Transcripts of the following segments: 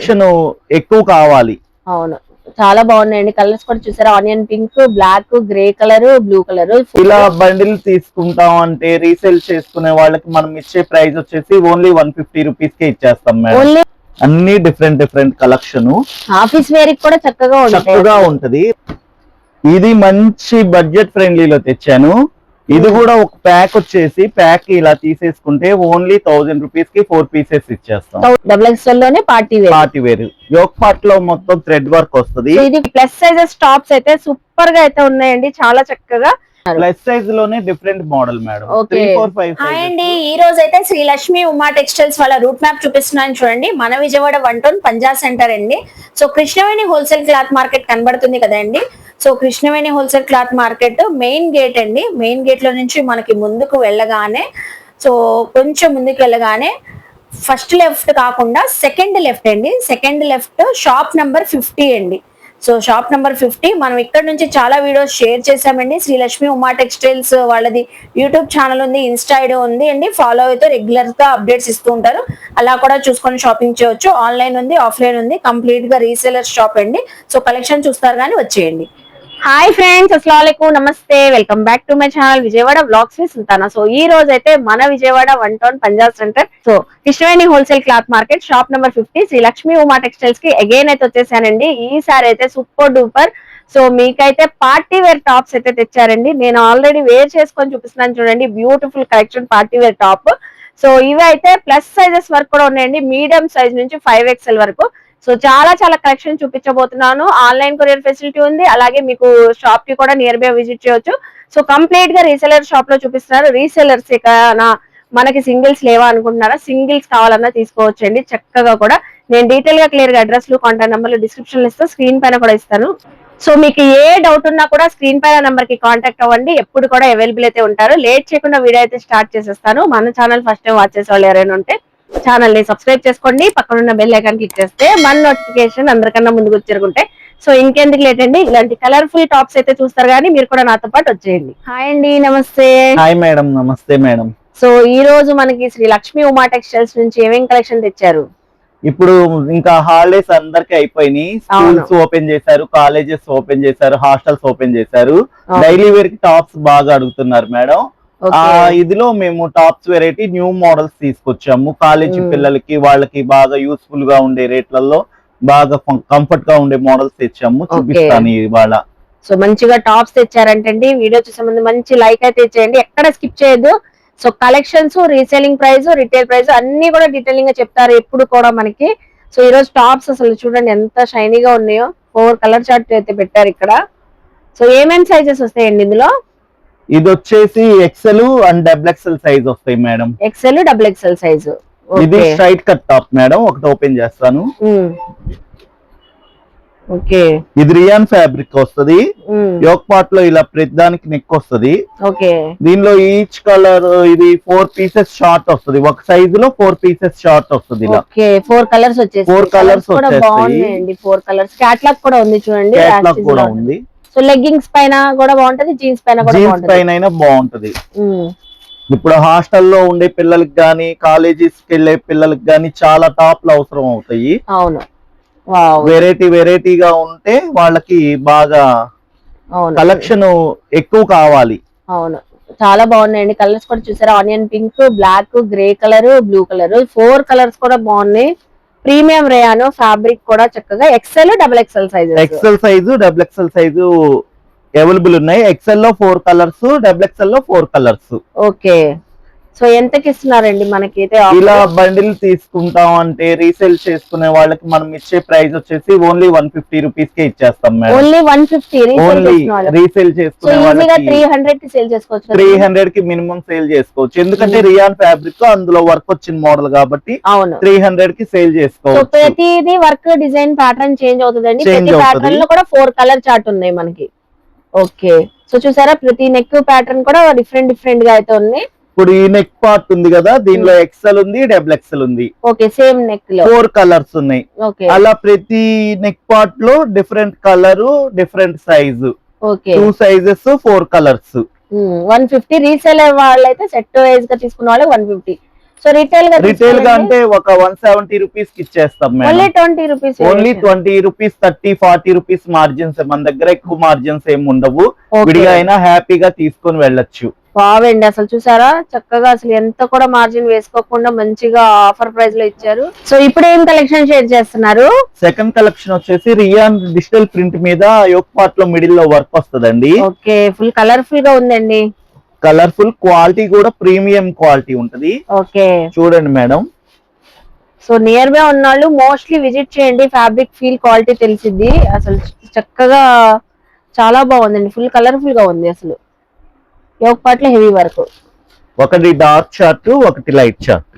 Collection ఎక్కువ కావాలి. అవును, చాలా బాగున్నాయండి. కలర్స్ కూడా చూసారా, onion pink, black, grey colour, blue colour. ఇలా బండిల్ తీసుకుంటాం అంటే రీసేల్ చేసుకునే వాళ్ళకి మనం ఇచ్చే ప్రైస్ వచ్చేసి ఓన్లీ 150 రూపీస్ కే ఇచ్చేస్తాం మేడం. అన్ని డిఫరెంట్ కలెక్షన్ ఆఫీస్ వేర్ కూడా చక్కగా ఉంటది. ఇది మంచి బడ్జెట్ ఫ్రెండ్లీలో తెచ్చాను. ఇది కూడా ఒక ప్యాక్ వచ్చేసి ప్యాక్ ఇలా తీసేసుకుంటే ఓన్లీ 1000 రూపీస్ కి 4 పీసెస్ ఇచ్చేస్తాం. డబుల్ ఎక్స్ఎల్ లోనే పార్టీ వేర్ యోక్ పార్ట్ లో మొత్తం థ్రెడ్ వర్క్ వస్తుంది. ఇది ప్లస్ సైజెస్ టాప్స్ అయితే సూపర్ గా అయితే ఉన్నాయండి, చాలా చక్కగా. ప్లస్ సైజ్ లోనే డిఫరెంట్ మోడల్ మేడం. 3, 4, 5 హాయ్ అండి, ఈ రోజు అయితే శ్రీ లక్ష్మి ఉమా టెక్స్టైల్స్ వాళ్ళ రూట్ మ్యాప్ చూపిస్తున్నాను చూడండి. మన విజయవాడ 1 టౌన్ పంజా సెంటర్ అండి. So Krishnaveni wholesale cloth market కనబడుతుంది కదండి. So Krishnaveni wholesale cloth market main gate అండి. మెయిన్ గేట్ లో నుంచి మనకి ముందుకు వెళ్ళగానే, సో కొంచెం ముందుకు వెళ్ళగానే ఫస్ట్ లెఫ్ట్ కాకుండా సెకండ్ లెఫ్ట్ అండి. సెకండ్ లెఫ్ట్ షాప్ నంబర్ 50 అండి. So shop number 50. మనం ఇక్కడ నుంచి చాలా వీడియోస్ షేర్ చేసామండి. శ్రీ లక్ష్మి ఉమా టెక్స్టైల్స్ వాళ్ళది యూట్యూబ్ ఛానల్ ఉంది, ఇన్స్టా ఐడి ఉంది అండి. ఫాలో అయితే రెగ్యులర్ గా అప్డేట్స్ ఇస్తూ ఉంటారు. అలా కూడా చూసుకొని షాపింగ్ చేయొచ్చు. ఆన్లైన్ ఉంది, ఆఫ్లైన్ ఉంది. కంప్లీట్ గా రీసేలర్ షాప్ అండి. సో కలెక్షన్ చూస్తారు కానీ వచ్చేయండి. హాయ్ ఫ్రెండ్స్, అస్సలాముఅలైకుం, నమస్తే, welcome back to my channel Vijayawada vlogs with Sultana. So ఈ రోజు అయితే మన Vijayawada 1 town Punjab centre, so Krishnaveni wholesale cloth market shop number 50 Shri Lakshmi Uma textiles కి అగైన్ అయితే వచ్చేసానండి. ఈసారి అయితే సూపర్ డూపర్, సో మీకైతే పార్టీ వేర్ టాప్స్ అయితే తెచ్చారండి. నేను ఆల్రెడీ వేర్ చేసుకొని చూపిస్తున్నాను చూడండి, beautiful collection party wear top. So ఇవి అయితే ప్లస్ సైజెస్ వరకు కూడా ఉన్నాయండి, మీడియం సైజ్ నుంచి 5XL వరకు. సో చాలా కలెక్షన్ చూపించబోతున్నాను. ఆన్లైన్ కొరియర్ ఫెసిలిటీ ఉంది, అలాగే మీకు షాప్ కి కూడా నియర్ బై విజిట్ చేయొచ్చు. సో కంప్లీట్ గా రీసెలర్ షాప్ లో చూపిస్తున్నారు. రీసెలర్స్ మనకి సింగిల్స్ లేవా అనుకుంటున్నారా? సింగిల్స్ కావాలన్నా తీసుకోవచ్చు అండి చక్కగా కూడా. నేను డీటెయిల్ గా క్లియర్ గా అడ్రస్ లు, కాంటాక్ట్ నెంబర్లు డిస్క్రిప్షన్ లో ఇస్తాను, స్క్రీన్ పైన కూడా ఇస్తాను. సో మీకు ఏ డౌట్ ఉన్నా కూడా స్క్రీన్ పైన నెంబర్ కి కాంటాక్ట్ అవ్వండి, ఎప్పుడు కూడా అవైలబుల్ అయితే ఉంటారు. లేట్ చేయకుండా వీడియో అయితే స్టార్ట్ చేసేస్తాను. మన ఛానల్ ఫస్ట్ టైం వాచ్ చేసే వాళ్ళు ఎవరైనా ఉంటే ఛానల్ ని సబ్స్క్రైబ్ చేసుకోండి, పక్కన ఉన్న బెల్ ఐకాన్ క్లిక్ చేస్తే మన నోటిఫికేషన్ అందరికన్నా ముందుకు వచ్చేరుకుంటే. సో ఇంకెందుకు లేట్ అండి, ఇలాంటి కలర్ఫుల్ టాప్స్ అయితే చూస్తారు కానీ మీరు కూడా నాతో పాటు వచ్చేయండి. హాయ్ అండి, నమస్తే. హాయ్ మేడం, నమస్తే మేడం. సో ఈ రోజు మనకి శ్రీ లక్ష్మి ఉమా టెక్స్టైల్స్ నుంచి ఏమేం కలెక్షన్ తెచ్చారు? ఇప్పుడు ఇంకా హాలిడేస్ అందరికి అయిపోయినాయి. స్కూల్స్ ఓపెన్ చేశారు, కాలేజెస్ ఓపెన్ చేశారు, హాస్టల్స్ ఓపెన్ చేశారు. డైలీ వేర్ కి టాప్స్ బాగా అడుగుతున్నారు మేడం. ఇదిలో మేము టాప్స్ వెరైటీ న్యూ మోడల్స్ తీసుకొచ్చాము. కాలేజీ పిల్లలకి వాళ్ళకి బాగా యూస్ఫుల్ గా ఉండే రేట్లలో బాగా కంఫర్ట్ గా ఉండే మోడల్స్ తెచ్చాము, చూపిస్తాను ఇవాళ. సో మంచిగా టాప్స్ తెచ్చారంటండి. వీడియో చూసే ముందు మంచి లైక్ అయితే ఇచ్చేయండి, ఎక్కడ స్కిప్ చేయొద్దు. So collections, reselling price, retail price అన్ని కూడా డీటెయిలింగ్ గా చెప్తారు ఎప్పుడు కూడా మనకి. సో ఈ రోజు టాప్స్ అసలు చూడండి ఎంత షైనీగా ఉన్నాయో. 4 కలర్ చార్ట్ అయితే పెట్టారు ఇక్కడ. సో ఏమేమి సైజెస్ వస్తాయండి ఇందులో? ఇది వచ్చేసి XL అండ్ XXL సైజ్ వస్తాయి మేడం. XL, XXL size. ఇది స్ట్రైట్ కట్ టాప్ మేడం. ఒకటి ఓపెన్ చేస్తాను. ఓకే, ఇది రియాన్ ఫ్యాబ్రిక్ వస్తది. యోక్ పార్ట్ లో ఇలా ప్రతిదానికి నెక్ వస్తది. ఓకే, దీనిలో ఈచ్ కలర్ ఇది 4 పీసెస్ షార్ట్ వస్తది. ఒక సైజ్ లో 4 పీసెస్ షార్ట్ వస్తది. ఇలా 4 కలర్స్ వచ్చేసి 4 కలర్స్ బాగున్నాయండి. 4 కలర్స్ క్యాట్లాగ్ కూడా ఉంది చూడండి. క్యాట్లాగ్ కూడా ఉంది. సో లెగ్గింగ్స్ పైన కూడా బాగుంటది, జీన్స్ పైన కూడా బాగుంటది. ఇప్పుడు హాస్టల్లో ఉండే పిల్లలకి గానీ, కాలేజెస్ కి వెళ్లే పిల్లలకి గానీ చాలా టాప్లు అవసరం అవుతాయి. అవును, వెరైటీగా ఉంటే వాళ్ళకి బాగా కలెక్షన్ ఎక్కువ కావాలి. అవును, చాలా బాగున్నాయండి. కలర్స్ కూడా చూసారా, onion pink, black, grey colour, blue colour. 4 colours కూడా బాగున్నాయి. ప్రీమియం రేయాన్ ఫ్యాబ్రిక్ కూడా చక్కగా. XL, XXL size. XL size, XXL size available ఉన్నాయి. XL లో 4 కలర్స్, XXL లో 4 కలర్స్. ఓకే, సో ఎంతకి ఇస్తున్నారండి మనకి? ఇలా బండిల్ తీసుకుంటాం అంటే రీసేల్ చేసుకునే వాళ్ళకి మనం ఇచ్చే ప్రైస్ వచ్చేసి ఓన్లీ 150 రూపీస్ కే ఇచ్చేస్తాం మేడం. ఓన్లీ 150 రీసేల్ చేసుకునే వాళ్ళకి 300 కి సేల్ చేసుకోవచ్చు. 300 కి మినిమం సేల్ చేసుకోవచ్చు. ఎందుకంటే రియాన్ ఫ్యాబ్రిక్ అందులో వర్క్ వచ్చిన మోడల్ కాబట్టి 300 కి సేల్ చేసుకోవచ్చు. ప్రతిది వర్క్ డిజైన్ ప్యాటర్న్ చేంజ్ అవుతుందండి. ప్రతి ప్యాటర్న్ లో కూడా 4 కలర్ చార్ట్ ఉన్నాయి మనకి. ఓకే, సో చూసారా ప్రతి నెక్ ప్యాటర్న్ కూడా డిఫరెంట్ గా అయితే ఉంది. ఇప్పుడు ఈ నెక్ పార్ట్ ఉంది కదా, దీనిలో XL ఉంది, XXL ఉంది. ఓకే, సేమ్ నెక్ లో 4 కలర్స్ ఉన్నాయి. అలా ప్రతి నెక్ పార్ట్ లో different colour, different size. Okay, 2 sizes, 4 colours. 150. Resale వాళ్ళైతే సెట్ వైజ్ గా తీసుకున్న వాళ్ళు 150. సో రిటైల్ గా అంటే ఒక 170 రూపీస్ కి ఇచ్చేస్తాం only madam. 20 rupees. Only 20 rupees, 30-40 rupees margins. మన దగ్గర ఎక్కువ మార్జిన్స్ ఏమి ఉండవు. విడిగా అయినా హ్యాపీగా తీసుకొని వెళ్ళొచ్చు. బాగుండి అసలు చూసారా, చక్కగా అసలు ఎంత కూడా మార్జిన్ వేసుకోకుండా మంచిగా ఆఫర్ ప్రైస్ లో ఇచ్చారు. సో ఇప్పుడు ఏం కలెక్షన్ షేర్ చేస్తున్నారు? సెకండ్ కలెక్షన్ వచ్చేసి రియాన్ డిజిటల్ ప్రింట్ మీద యోక్ పార్ట్ లో మిడిల్ లో వర్క్ వస్తుందండి. ఓకే, ఫుల్ కలర్ఫుల్ గా ఉందండి. కలర్ఫుల్, క్వాలిటీ కూడా ప్రీమియం క్వాలిటీ ఉంటది. ఓకే చూడండి మేడం. సో నియర్ బై ఉన్నాళ్ళు మోస్ట్లీ విజిట్ చేయండి, ఫ్యాబ్రిక్ ఫీల్ క్వాలిటీ తెలిసిద్ది. అసలు చక్కగా చాలా బాగుందండి, ఫుల్ కలర్ఫుల్ గా ఉంది. అసలు యోక్ పార్ట్ లో హెవీ వర్క్, ఒకటి డార్క్ చార్ట్, ఒకటి light chart.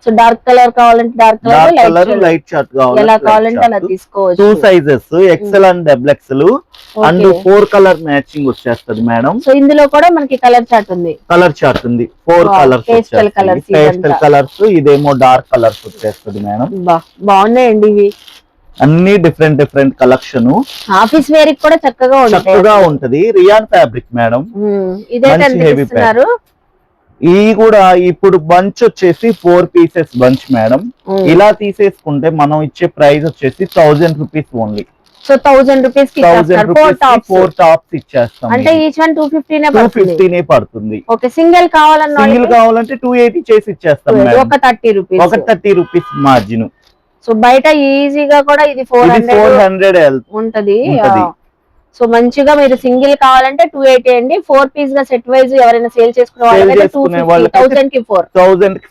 So dark colour కావాలంటే డార్క్ కలర్, లైట్ చార్ట్ ఎలా కావాలంటే అలా తీసుకోవచ్చు. 2 sizes, XL and double XL and 4 colour matching వచ్చేస్తది మేడం. సో ఇందులో కూడా మనకి కలర్ చార్ట్ ఉంది. కలర్ చార్ట్ ఉంది, 4 colours, pastel colours. Pastel colours, ఇదేమో డార్క్ కలర్స్ వచ్చేస్తది మేడం. బాగున్నాయండి ఇవి అన్ని డిఫరెంట్ కలెక్షన్. ఆఫీస్ వేర్ కూడా చక్కగా ఉంటది. Rayon fabric madam. ఇదే ఈ కూడా ఇప్పుడు బంచ్ వచ్చేసి 4 పీసెస్ బంచ్ మేడం. ఇలా తీసేసుకుంటే మనం ఇచ్చే ప్రైస్ వచ్చేసి 1000 రూపీస్ ఓన్లీ. సో 1000 రూపీస్ కి 4 టాప్స్ ఇచ్చేస్తాం. అంటే ఈచ్ వన్ 250 పడుతుంది. ఓకే, సింగిల్ కావాలంటే 280 చేసి ఇచ్చేస్తాం మేడం. ఒక 30 రూపీస్ మార్జిన్. సో బయట ఈజీగా కూడా ఇది 400 ఉంటది. సో మంచిగా మీరు సింగిల్ కావాలంటే 280 అండి. 4 పీస్ గా సెట్ వైజ్ ఎవరైనా సేల్ చేసుకునే వాళ్ళకి 1000 కి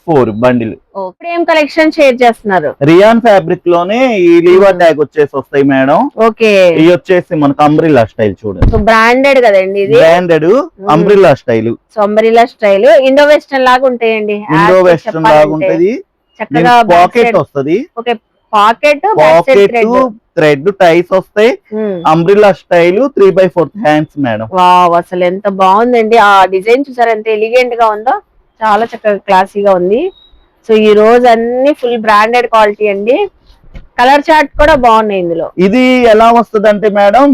4 బండిల్. ఇప్పుడు ఏం కలెక్షన్ షేర్ చేస్తున్నారు? రియాన్ ఫ్యాబ్రిక్ లోనే ఈ లీవర్ ట్యాగ్ వచ్చేసి వస్తాయి మేడం. ఓకే, ఇది వచ్చేసి మనకు అంబ్రిల్లా స్టైల్ చూడండి. సో బ్రాండెడ్ కదండి ఇది, branded umbrella style. So umbrella style Indo western లాగా ఉంటాయండి. ఇండో వెస్టర్న్ లాగా ఉంటది. చక్కగా పాకెట్ వస్తది. ఓకే, పాకెట్ థ్రెడ్ టైస్ వస్తాయి. Umbrella style 3/4 hands madam. Wow, అసలు ఎంత బాగుందండి. ఆ డిజైన్ చూసారా ఎంత ఎలిగెంట్ గా ఉందో, చాలా చక్కగా క్లాసీగా ఉంది. సో ఈ రోజు అన్ని ఫుల్ బ్రాండెడ్ క్వాలిటీ అండి. కలర్ చార్ట్ కూడా బాగున్నాయి ఇందులో. ఇది ఎలా వస్తుంది అంటే మేడం,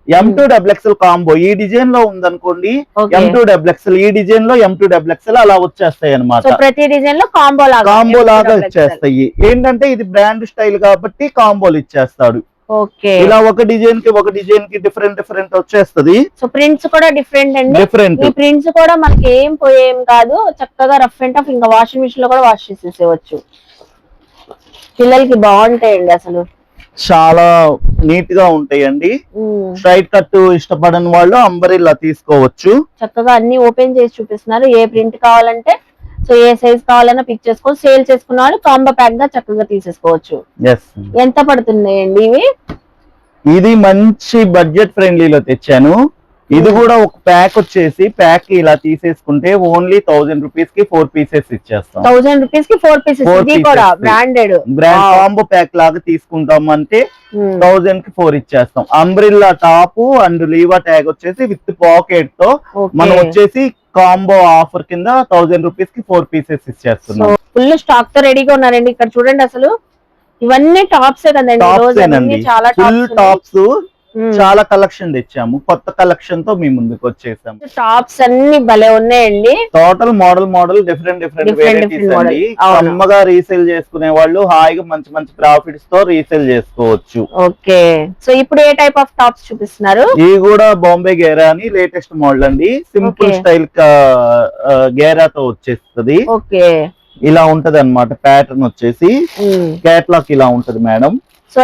M2XXL కాంబో ఈ డిజైన్ లో ఉందనుకోండి, M2XXL ఈ డిజైన్ లో M2XXL అలా వచ్చేస్తాయి అనమాట. ప్రతి డిజైన్ లో కాంబో లాగా వచ్చేస్తాయి. ఏంటంటే ఇది బ్రాండ్ స్టైల్ కాబట్టి కాంబోలు ఇచ్చేస్తాడు. ఓకే, ఇలా ఒక డిజైన్ కి డిఫరెంట్ వచ్చేస్తది. సో ప్రింట్స్ కూడా డిఫరెంట్ అండి. ఈ ప్రింట్స్ కూడా మనకి ఏం పోయేం కాదు, చక్కగా రఫ్ అండ్ టఫ్ ఇంకా వాషింగ్ మిషన్ లో కూడా వాష్ చేసేసేవచ్చు. పిల్లలకి బాగుంటాయండి, అసలు చాలా నీట్ గా ఉంటాయండి. స్ట్రైట్ కట్ ఇష్టపడని వాళ్ళు అంబ్రెల్లా తీసుకోవచ్చు. చక్కగా అన్ని ఓపెన్ చేసి చూపిస్తున్నారు. ఏ ప్రింట్ కావాలంటే సో ఏ సైజ్ కావాలన్నా పిక్ చేసుకోవచ్చు. సేల్ చేసుకున్న వాళ్ళు కాంబో ప్యాక్ గా చక్కగా తీసేసుకోవచ్చు. ఎంత పడుతున్నాయండి ఇవి? ఇది మంచి బడ్జెట్ ఫ్రెండ్లీలో తెచ్చాను. ఇది కూడా ఒక ప్యాక్ వచ్చేసి ప్యాక్ ఇలా తీసేసుకుంటే ఓన్లీ 1000 రూపీస్ కి 4 పీసెస్ ఇచ్చేస్తాం. 1000 రూపీస్ కి 4 పీసెస్. ఇది కూడా బ్రాండ్ కాంబో ప్యాక్ లాగా తీసుకుంటాం అంటే 1000 కి 4 ఇచ్చేస్తాం. Umbrella top and Lever tag వచ్చేసి విత్ పాకెట్ తో మనం వచ్చేసి కాంబో ఆఫర్ కింద 1000 రూపీస్ కి 4 పీసెస్ ఇచ్చేస్తున్నాం. ఫుల్ స్టాక్ తో రెడీగా ఉన్నారండి. ఇక్కడ చూడండి, అసలు ఇవన్నీ టాప్స్ కదండి. చాలా టాప్స్, చాలా కలెక్షన్ తెచ్చాము. కొత్త కలెక్షన్ తో మీ ముందుకు వచ్చేసాము. టాప్స్ అన్ని భలే ఉన్నాయండి. టోటల్ మోడల్ డిఫరెంట్ వెరైటీస్ అండి. అమ్మగా రీసేల్ చేసుకునే వాళ్ళు హాయిగా మంచి ప్రాఫిట్స్ తో రీసేల్ చేసుకోవచ్చు. ఓకే, సో ఇప్పుడు ఏ టైప్ ఆఫ్ టాప్స్ చూపిస్తున్నారు? ఇవి కూడా బాంబే గేరా అని లేటెస్ట్ మోడల్ అండి. సింపుల్ స్టైల్ గేరాతో వచ్చేస్తుంది. ఓకే, ఇలా ఉంటది అన్నమాట. ప్యాటర్న్ వచ్చేసి క్యాట్లాగ్ ఇలా ఉంటది మేడం. సో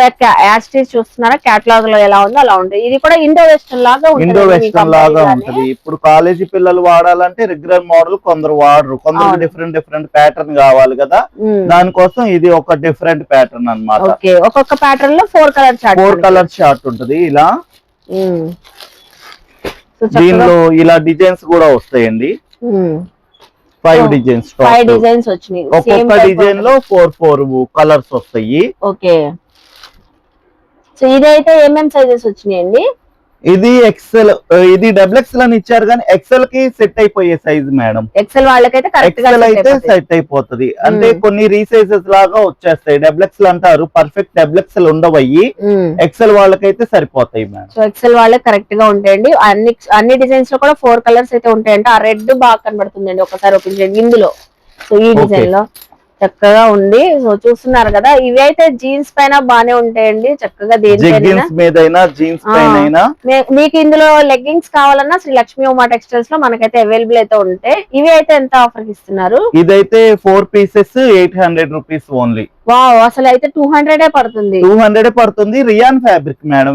యాస్టీస్ చూస్తున్నారా, క్యాటలాగ్ లో ఎలా ఉందో అలా ఉంటుంది. ఇది కూడా ఇండో వెస్టర్న్ లాగా ఉంటది. ఇప్పుడు కాలేజీ పిల్లలు వాడాలంటే రెగ్యులర్ మోడల్ కొందరు వాడరు, కొందరు డిఫరెంట్ ప్యాటర్న్ కావాలి కదా, దానికోసం ఇది ఒక డిఫరెంట్ ప్యాటర్న్ అన్నమాట. ఒక్కొక్క ప్యాటర్న్ లో 4 కలర్ చార్ట్ ఉంటది. ఇలా దీనిలో ఇలా డిజైన్స్ కూడా వస్తాయండి. 5 డిజైన్స్ వచ్చినాయి. ఒక్కొక్క డిజైన్ లో 4 కలర్స్ వస్తాయి. ఓకే, సో ఇదైతే ఏమేం సైజెస్ వచ్చినాయండి? ఇది ఎక్సెల్, ఇది XXL అని ఇచ్చారు కానీ ఎక్సెల్ కి సెట్ అయిపోయే సైజ్ మేడం. ఎక్సెల్ వాళ్ళకైతే ఎక్సెల్ అయితే సెట్ అయిపోతుంది. అంటే కొన్ని రీసైజెస్ లాగా వచ్చేస్తాయి. XXL అంటారు, పర్ఫెక్ట్ XXL ఉండవయ్యి. ఎక్సెల్ వాళ్ళకైతే సరిపోతాయి మేడం. సో ఎక్సెల్ వాళ్ళకి కరెక్ట్ గా ఉంటాయండి. అన్ని డిజైన్స్ లో కూడా 4 కలర్స్ అయితే ఉంటాయంట. ఆ రెడ్ బాగా కనబడుతుందండి, ఒకసారి ఓపెన్ చేయండి. ఇందులో సో ఈ డిజైన్ లో చక్కగా ఉంది. సో చూస్తున్నారు కదా, ఇవి అయితే జీన్స్ పైన బానే ఉంటాయండి, చక్కగా దేనిపైన జెగ్గిన్స్ మీదైనా జీన్స్ పైన. మీకు ఇందులో లెగ్గింగ్స్ కావాలన్నా శ్రీ లక్ష్మీ ఉమా టెక్స్టైల్స్ లో మనకైతే అవైలబుల్ అయితే ఉంటాయి. ఇవి అయితే ఎంత ఆఫర్ ఇస్తున్నారు? ఇదైతే 4 పీసెస్ 800 రూపీస్ ఓన్లీ. వావ్, అసలు అయితే 200 పడుతుంది. 200 పడుతుంది. Rayon fabric madam,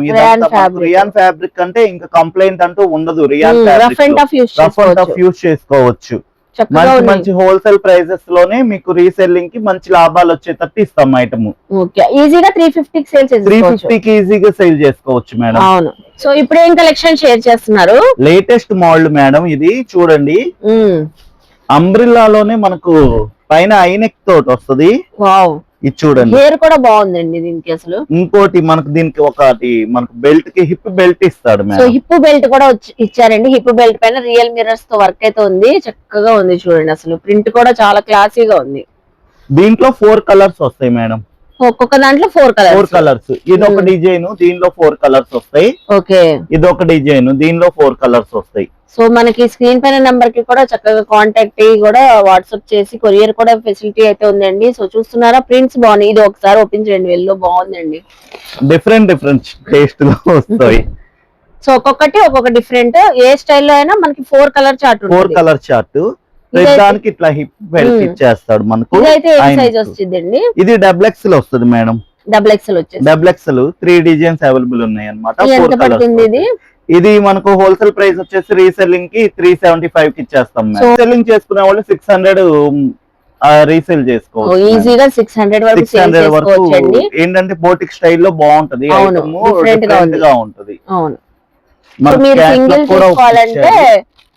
rayon fabric అంటే ఇంకా కంప్లైంట్ అంటూ ఉండదు. Rayon rough and tough use చేసుకోవచ్చు. మంచి మంచి హోల్సేల్ ప్రైజెస్ లోనే మీకు రీసెల్లింగ్ కి మంచి లాభాలు వచ్చేటట్టు ఇస్తాం ఐటమ్. ఈజీగా 350 కి సేల్ 350 కి ఈజీగా సేల్ చేసుకోవచ్చు మేడం. అవును. సో ఇప్పుడు ఏం కలెక్షన్ షేర్ చేస్తున్నారు? లేటెస్ట్ మోడల్ మేడం, ఇది చూడండి. అంబ్రిల్లాలోనే మనకు పైన ఐనెక్ తోటి వస్తుంది. వావ్, ఇది చూడండి. హెయిర్ కూడా బాగుందండి దీనికి. అసలు ఇంకోటి మనకు దీనికి ఒకటి మనకు బెల్ట్ కి హిప్ బెల్ట్ ఇస్తాడు సో మేడం. హిప్ బెల్ట్ కూడా ఇచ్చారండి. హిప్ బెల్ట్ పైన రియల్ మిర్రర్స్ తో వర్క్ అయితే ఉంది, చక్కగా ఉంది చూడండి. అసలు ప్రింట్ కూడా చాలా క్లాసీగా ఉంది. దీంట్లో 4 కలర్స్ వస్తాయి మేడం. ఒక్కొక్క దాంట్లో 4 కలర్స్. ఇది ఒక డిజైన్, దీనిలో 4 కలర్స్ వస్తాయి. ఓకే, ఇది ఒక డిజైన్, దీనిలో 4 కలర్స్ వస్తాయి. సో మనకి స్క్రీన్ పైన నెంబర్ కి కూడా చక్కగా కాంటాక్ట్ అయ్యి కూడా వాట్సాప్ చేసి కొరియర్ కూడా ఫెసిలిటీ అయితే ఉందండి. సో చూస్తున్నారా, ప్రింట్స్ బాగున్నాయి. ఇది ఒకసారి ఓపెన్ చేయండి, వెళ్ళి బాగుందండి. డిఫరెంట్ టేస్ట్ లో వస్తాయి. సో ఒక్కొక్కటి ఒక్కొక్క డిఫరెంట్. ఏ స్టైల్లో అయినా మనకి 4 కలర్ చార్ట్, 4 కలర్ చార్ట్. దానికి ఇట్లా హిప్ బెల్ట్ ఇచ్చేస్తాడు మనకు. ఇదైతే ఏ సైజ్ వస్తుందండి? ఇది XXL వస్తుంది మేడం. XXL వచ్చేసి XXL 3 డిజైన్స్ అవైలబుల్ ఉన్నాయి అన్నమాట. 4 కలర్స్. ఇది మనకు హోల్సేల్ ప్రైస్ వచ్చేసి రీసెల్లింగ్ కి 375 కి ఇచ్చేస్తాం. రీసెల్లింగ్ చేసుకునే వాళ్ళు 600 రీసేల్ చేసుకోవచ్చు. ఈజీగా 600 వరకు సేల్ చేసుకోవచ్చండి. ఏంటంటే బోటిక్ స్టైల్లో బాగుంటది, డిఫరెంట్ గా ఉంటది. అవును. మీరు సింగిల్ తీసుకోవాలంటే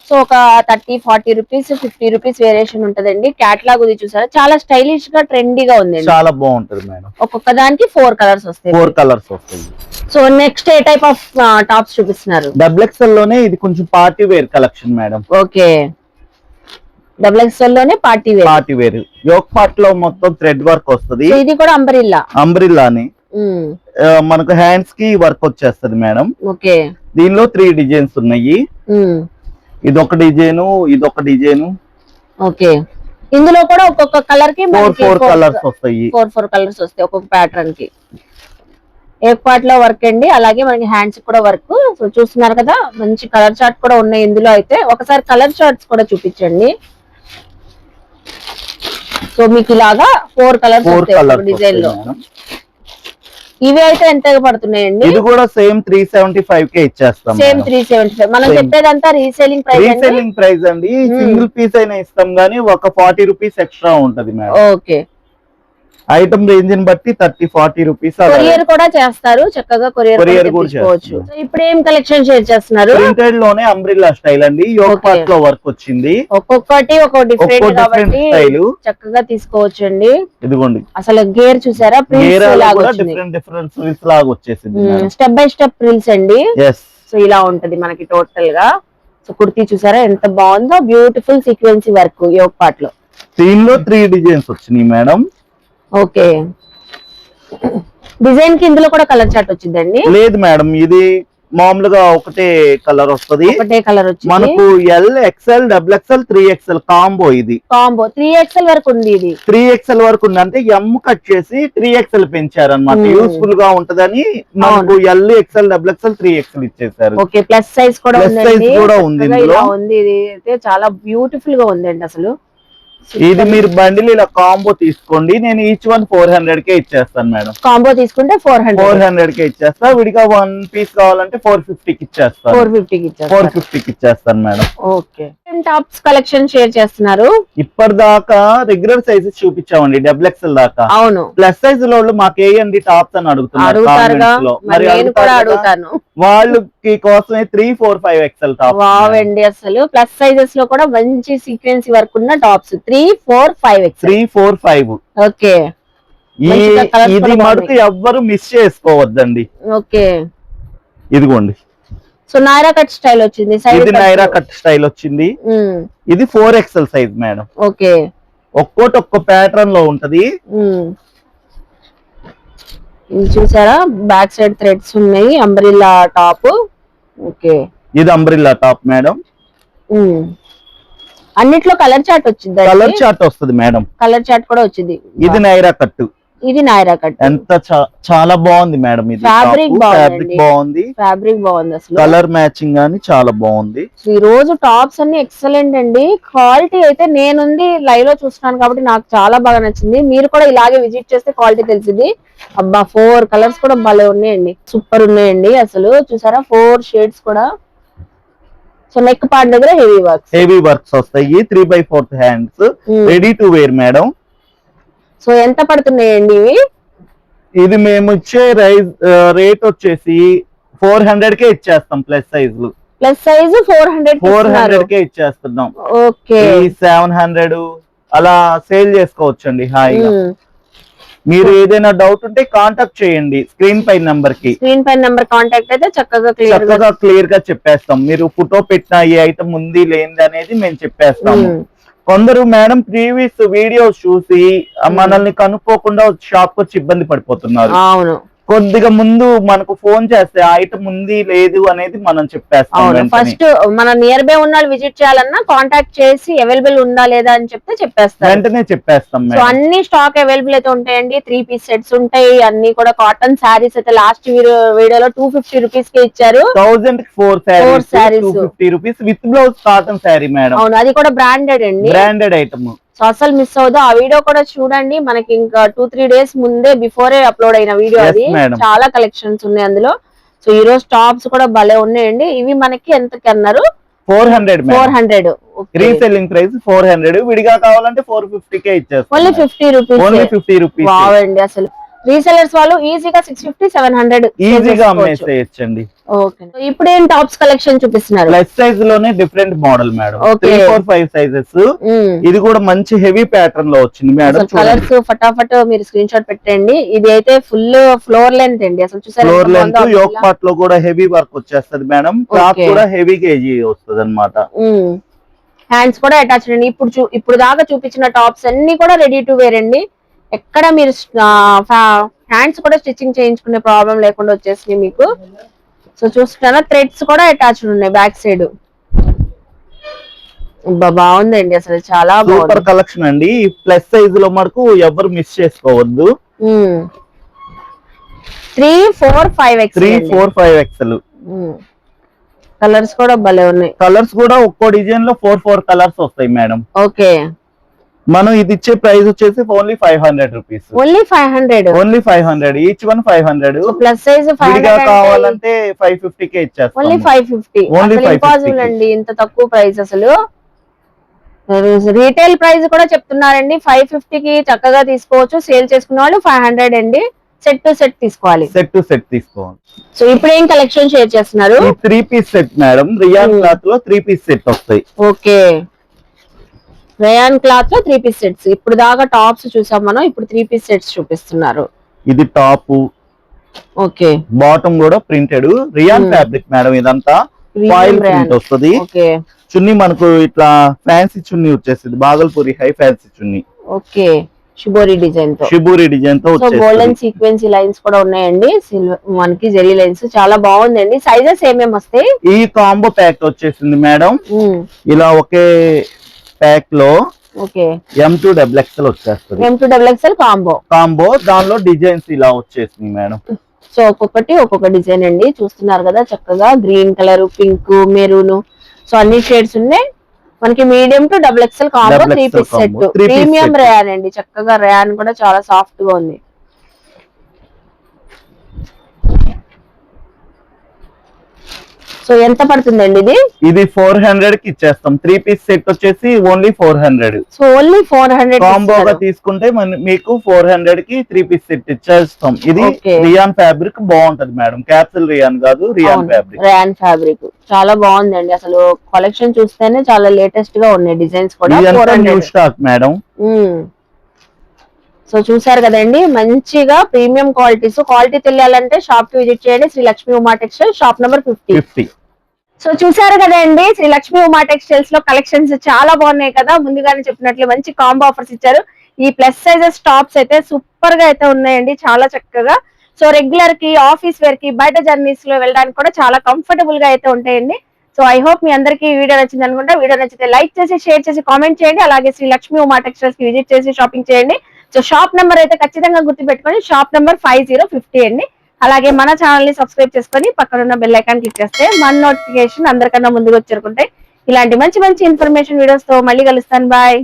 సో ఒక 30-40 రూపీస్ 50 రూపీస్ వేరియేషన్ ఉంటదండి. క్యాటలాగ్ ఇది చూసారా, చాలా స్టైలిష్ గా ట్రెండీగా ఉంది, చాలా బాగుంటది మేడం. ఒక్కొక్క దానికి 4 కలర్స్ వస్తాయి. 4 కలర్స్ వస్తాయి. So next a type of tops చూపిస్తున్నారు? XXL లోనే ఇది కొంచెం party wear collection madam. Okay, XXL లోనే పార్టీ వేర్. యోక్ పార్ట్ లో మొత్తం థ్రెడ్ వర్క్ వస్తుంది. ఇది కూడా అంబ్రిల్లాని మనకు హ్యాండ్స్ కి వర్క్ వచ్చేస్తది మేడం. ఓకే, దీనిలో 3 డిజైన్స్ ఉన్నాయి. ఇదొక డిజైన్, ఇదొక డిజైన్. ఓకే, ఇందులో కూడా ఒక్కొక్క కలర్ కి 4 కలర్స్ వస్తాయి. 4 కలర్స్ వస్తాయి ఒక్కొక్క ప్యాటర్న్ కి. ఏ పార్ట్ లో వర్క్ అండి, అలాగే మనకి హ్యాండ్స్ కూడా వర్క్. సో చూస్తున్నారు కదా, మంచి కలర్ చార్ట్ కూడా ఉన్నాయి ఇందులో. అయితే ఒకసారి కలర్ చార్ట్స్ కూడా చూపించండి. సో మీకు ఇలాగా 4 కలర్స్ డిజైన్ లో. ఇవి అయితే ఎంత పడుతున్నాయండి? ఇది కూడా సేమ్ 375 కే ఇచ్చేస్తాం. సేమ్ 375. మనం చెప్పేదంతా రీసేలింగ్ ప్రైస్ అండి. సింగిల్ పీస్ అయినా ఇస్తాం గానీ ఒక 40 రూపీస్ ఎక్స్ట్రా ఉంటది మేడం. ఓకే, ఐటమ్ రేంజ్ ని బట్టి 30-40 రూపీస్. కొరియర్ కూడా చేస్తారు, చక్కగా కొరియర్ కూడా చేసుకోవచ్చు. ఇప్పుడు ఏం కలెక్షన్ షేర్ చేస్తున్నారు? ప్రింటెడ్ లోనే అంబ్రిల్లా స్టైల్ అండి. యోక్ పార్ట్ లో వర్క్ వచ్చింది. ఒక్కొక్కటి ఒక్కొక్క డిఫరెంట్ కాబట్టి చక్కగా తీసుకోవచ్చు అండి. ఇదిగోండి, అసలు గేర్ చూసారా, డిఫరెంట్ ఫ్రిల్స్ లాగా వచ్చేసింది. స్టెప్ బై స్టెప్ ఫ్రిల్స్ అండి. సో ఇలా ఉంటది మనకి టోటల్ గా. సో కుర్తీ చూసారా ఎంత బాగుందో, బ్యూటిఫుల్ సీక్వెన్సీ వర్క్ యోక్ పార్ట్ లో. దీనిలో 3 డిజైన్స్ వచ్చినాయి మేడం. ఓకే, డిజైన్ కి ఇందులో కూడా కలర్ చార్ట్ వచ్చిందండి? లేదు మేడం, ఇది మామూలుగా ఒకటే కలర్ వస్తుంది. ఒకటే కలర్ వచ్చింది మనకు XL, XXL, 3XL కాంబో. ఇది కాంబో 3XL వరకు ఉంది. ఇది 3XL వరకు ఉంది అంటే M కట్ చేసి 3XL పెంచారు అన్నమాట. యూస్ఫుల్ గా ఉంటదని మనకు XL, XXL, 3XL ఇచ్చేసారు. ఓకే, ప్లస్ సైజ్ కూడా ఉంది. ఇలా ఉంది. ఇది అయితే చాలా బ్యూటిఫుల్ గా ఉందండి అసలు. ఇది మీరు బండిల్ ఇలా కాంబో తీసుకోండి, నేను ఈచ్ వన్ 400 కే ఇచ్చేస్తాను మేడం. కాంబో తీసుకుంటే 400 కే ఇచ్చేస్తా. విడిగా 1 పీస్ కావాలంటే 450 కి ఇచ్చేస్తాను. 450 కి ఇచ్చేస్తాను madam. Okay, tops collection share చేస్తున్నారు. ఇప్పటిదాకా రెగ్యులర్ సైజెస్ చూపించామండి, XXL దాకా. అవును, ప్లస్ సైజ్ లో మాకు వేయండి టాప్స్ అని అడుగుతున్నారు. వాళ్ళకి కోసమే 3-4-5 XL టాప్. వావండి, అసలు ప్లస్ సైజెస్ లో కూడా మంచి సీక్వెన్సీ వర్క్ ఉన్న టాప్స్ 3-4-5. ఓకే, ఇది మటుకు ఎవ్వరు మిస్ చేసుకోవద్దండి. ఓకే, ఇదిగోండి. సో నైరా కట్ స్టైల్ వచ్చింది. ఇది నైరా కట్ స్టైల్ వచ్చింది. ఇది 4XL సైజ్ మేడం. ఓకే, ఒక్కొక్క ప్యాటర్న్ లో ఉంటది. ఇది చూసారా, బ్యాక్ సైడ్ థ్రెడ్స్ ఉన్నాయి. Umbrella top. ఓకే, ఇది అంబ్రిల్లా టాప్ మేడం. అన్నిట్లో కలర్ చార్ట్ వచ్చింది, కలర్ చార్ట్ వస్తుంది మేడం. కలర్ చార్ట్ కూడా వచ్చింది. ఇది నైరా కట్టు, ఇది నాయరా కట్. ఎంత చాలా బాగుంది మేడం. ఇది ఫ్యాబ్రిక్ బాగుంది, ఫ్యాబ్రిక్ బాగుంది, అసలు కలర్ మ్యాచింగ్ గానీ చాలా బాగుంది. ఈ రోజు టాప్స్ అన్ని ఎక్సలెంట్ అండి. క్వాలిటీ అయితే నేనుంది లైవ్ లో చూస్తున్నాను కాబట్టి నాకు చాలా బాగా నచ్చింది. మీరు కూడా ఇలాగే విజిట్ చేస్తే క్వాలిటీ తెలిసింది. అబ్బా 4 కలర్స్ కూడా భలే ఉన్నాయండి, సూపర్ ఉన్నాయండి. అసలు చూసారా 4 షేడ్స్ కూడా. సో నెక్ పార్ట్ దగ్గర హెవీ వర్క్స్ వస్తాయి. 3/4 hands, ready to wear madam. So ఎంత పడుతున్నాయండి ఇవి? ఇది మేము ఇచ్చే రేట్ వచ్చేసి 400 కే ఇచ్చేస్తాం. ప్లస్ సైజులు, ప్లస్ సైజ్ 400 కే ఇచ్చేస్తున్నాం. ఓకే, 700 అలా సేల్ చేసుకోవచ్చండి హాయిగా. మీరు ఏదైనా డౌట్ ఉంటే కాంటాక్ట్ చేయండి స్క్రీన్ పై నంబర్ కి. స్క్రీన్ పై నంబర్ కాంటాక్ట్ అయితే చక్కగా క్లియర్ గా చెప్పేస్తాం. మీరు ఫోటో పెట్టిన ఏ ఐటమ్ ఉంది లేనిది అనేది మేము చెప్పేస్తాము. కొందరు మేడం ప్రీవియస్ వీడియోస్ చూసి మనల్ని కనుక్కోకుండా షాప్ వచ్చి ఇబ్బంది పడిపోతున్నారు. అవును, కొద్దిగా ముందు మనకు ఫోన్ చేస్తే ఐటమ్ ఉంది లేదు అనేది మనం చెప్పేస్తాం. ఫస్ట్ మన నియర్ బై ఉన్న విజిట్ చేయాలన్నా కాంటాక్ట్ చేసి అవైలబుల్ ఉందా లేదా అని చెప్తే చెప్పేస్తాం, వెంటనే చెప్పేస్తాం. సో అన్ని స్టాక్ అవైలబుల్ అయితే ఉంటాయండి. 3 పీస్ సెట్స్ ఉంటాయి. అన్ని కూడా కాటన్ శారీస్ అయితే లాస్ట్ వీడియోలో 250 రూపీస్ కి ఇచ్చారు. 1000 కి 4 saris 250 rupees with blouse cotton sari madam. అవును, అది కూడా బ్రాండెడ్ అండి, బ్రాండెడ్ ఐటమ్. సో అసలు మిస్ అవుదు. ఆ వీడియో కూడా చూడండి, మనకి ఇంకా 2-3 డేస్ ముందే బిఫోరే అప్లోడ్ అయిన వీడియో అది. చాలా కలెక్షన్స్ ఉన్నాయి అందులో. సో ఈ రోజు టాప్స్ కూడా భలే ఉన్నాయండి. ఇవి మనకి ఎంతకి అన్నారు? 400. Reselling price 400. విడిగా కావాలంటే 450 కే ఇచ్చేస్తాం. Only 50 rupees. బాగుంది. అసలు రీసెలర్స్ వాళ్ళు ఈజీగా 650-700 ఈజీగా అమ్మేసేయచ్చండి. ఓకే, ఇప్పుడు ఏం టాప్స్ కలెక్షన్ చూపిస్తున్నారు? ప్లస్ సైజ్ లోనే డిఫరెంట్ మోడల్ మేడం. 3-4-5 సైజెస్. ఇది కూడా మంచి హెవీ ప్యాటర్న్ లో వచ్చింది మేడం. కలర్స్ ఫటాఫట్ మీరు స్క్రీన్ షాట్ పెట్టండి. ఇది అయితే ఫుల్ ఫ్లోర్ లెంత్ అండి. అసలు చూసారు, ఫ్లోర్ లెంత్, యోక్ పార్ట్ లో కూడా హెవీ వర్క్ వచ్చేస్తది మేడం. క్లాత్ కూడా హెవీ కేజీ వస్తుంది అన్నమాట. హ్యాండ్స్ కూడా అటాచ్డ్ అండి. ఇప్పుడు దాకా చూపించిన టాప్స్ అన్ని కూడా రెడీ టు వేర్ అండి. ఎక్కడ మీరు హ్యాండ్స్ కూడా స్టిచ్చింగ్ చేయించుకునే ప్రాబ్లం లేకుండా వచ్చేసి మీకు. సో చూస్తున్నారా థ్రెడ్స్ కూడా అటాచ్డ్ ఉన్నాయి బ్యాక్ సైడ్. బాగుందండి, అసలు చాలా సూపర్ కలెక్షన్ అండి. ప్లస్ సైజ్ లో మనకు ఎవరు మిస్ చేసుకోవద్దు. 3-4-5 XL. కలర్స్ కూడా భలే ఉన్నాయి. కలర్స్ కూడా ఒక్కో డిజైన్ లో 4 కలర్స్ వస్తాయి మేడం. ఓకే, మనం ఇది ఇచ్చే ప్రైస్ వచ్చేసి only 500 rupees. Only 500. Each one 500. Plus size కావాలంటే 550 కే ఇచ్చేస్తాం. ఓన్లీ 550 ఇంపాసిబుల్ అండి, ఇంత తక్కువ ప్రైస్. అసలు రీటైల్ ప్రైస్ కూడా చెప్తున్నారండి. 550 కి చక్కగా తీసుకోవచ్చు. సేల్ చేసుకున్న వాళ్ళు 500 అండి. సెట్ టు సెట్ తీసుకోవాలి. సో ఇప్పుడు ఏం కలెక్షన్ షేర్ చేస్తున్నారు? 3 piece set madam. Rayon cloth లో 3 పీస్ సెట్ వస్తాయి. ఓకే, రేయాన్ క్లాత్ లో 3 పీస్ సెట్స్. ఇప్పుడు దాకా టాప్స్ చూసాం మనం, ఇప్పుడు 3 పీస్ సెట్స్ చూపిస్తున్నారు. ఇది టాప్. ఓకే, బాటమ్ కూడా ప్రింటెడ్ రియాన్ ఫ్యాబ్రిక్ మేడం. ఇదంతా ఫాయిల్ ప్రింట్ వస్తుంది. చున్నీ మనకు ఇట్లా ఫ్యాన్సీ చున్నీ వచ్చేస్తుంది, బాగల్పూరి హై ఫ్యాన్సీ చున్నీ. ఓకే, షిబోరి డిజైన్ తో గోల్డెన్ సీక్వెన్సీ లైన్స్ కూడా ఉన్నాయండి. మనకి జెరీ లైన్స్ చాలా బాగుందండి. సైజెస్ ఏమేమి వస్తాయి? ఈ కాంబో ప్యాక్ వచ్చేసింది మేడం. ఇలా ఒకే ప్యాక్ లో M2XL వచ్చేస్తుంది. M2XL combo. దానిలో డిజైన్స్ ఇలా వచ్చేసింది మేడం. సో ఒక్కొక్క డిజైన్ అండి. చూస్తున్నారు కదా చక్కగా green colour, pink, maroon, so అన్ని షేడ్స్ ఉన్నాయి. మనకి medium to XXL combo 3 piece set. Premium rayon అండి, చక్కగా రేయాన్ కూడా చాలా సాఫ్ట్ గా ఉంది. సో ఎంత పడుతుందండి ఇది? ఇది 400 కి ఇచ్చేస్తాం. 3 పీస్ సెట్ వచ్చేసి ఓన్లీ 400. సో ఓన్లీ 400 కాంబోగా తీసుకుంటే మీకు 400 కి 3 పీస్ సెట్ ఇచ్చేస్తాం. ఇది రియాన్ ఫ్యాబ్రిక్ బాగుంటది మేడం. క్యాప్సూల్ రియాన్ కాదు, రియాన్ ఫ్యాబ్రిక్ చాలా బాగుందండి. అసలు కలెక్షన్ చూస్తేనే చాలా లేటెస్ట్ గా ఉన్నాయి డిజైన్స్ కూడా. New stock madam. సో చూసారు కదండి, మంచిగా ప్రీమియం క్వాలిటీ తెలియాలంటే షాప్ కి విజిట్ చేయండి. Shri Lakshmi Uma textile, shop number 50. So చూసారు కదండి, శ్రీ లక్ష్మీ ఉమా టెక్స్టైల్స్ లో కలెక్షన్స్ చాలా బాగున్నాయి కదా. ముందుగానే చెప్పినట్లు మంచి కాంబో ఆఫర్స్ ఇచ్చారు. ఈ ప్లస్ సైజెస్ టాప్స్ అయితే సూపర్ గా అయితే ఉన్నాయండి, చాలా చక్కగా. సో రెగ్యులర్ కి, ఆఫీస్ వేర్ కి, బయట జర్నీస్ లో వెళ్ళడానికి కూడా చాలా కంఫర్టబుల్ గా అయితే ఉంటాయండి. సో సో ఐ హోప్ మీ అందరికీ ఈ వీడియో నచ్చింది అనుకుంటా. వీడియో నచ్చితే లైక్ చేసి షేర్ చేసి కామెంట్ చేయండి. అలాగే శ్రీ లక్ష్మి ఉమా టెక్స్టైల్స్ కి విజిట్ చేసి షాపింగ్ చేయండి. సో షాప్ నెంబర్ అయితే ఖచ్చితంగా గుర్తుపెట్టుకోండి, షాప్ నెంబర్ 5050 అండి. అలాగే మన ఛానల్ ని సబ్స్క్రైబ్ చేసుకొని పక్కన ఉన్న బెల్ ఐకాన్ క్లిక్ చేస్తే మన నోటిఫికేషన్ అందరికన్నా ముందుకు వచ్చేరుకుంటాయి. ఇలాంటి మంచి మంచి ఇన్ఫర్మేషన్ వీడియోస్ తో మళ్ళీ కలుస్తాను. బాయ్.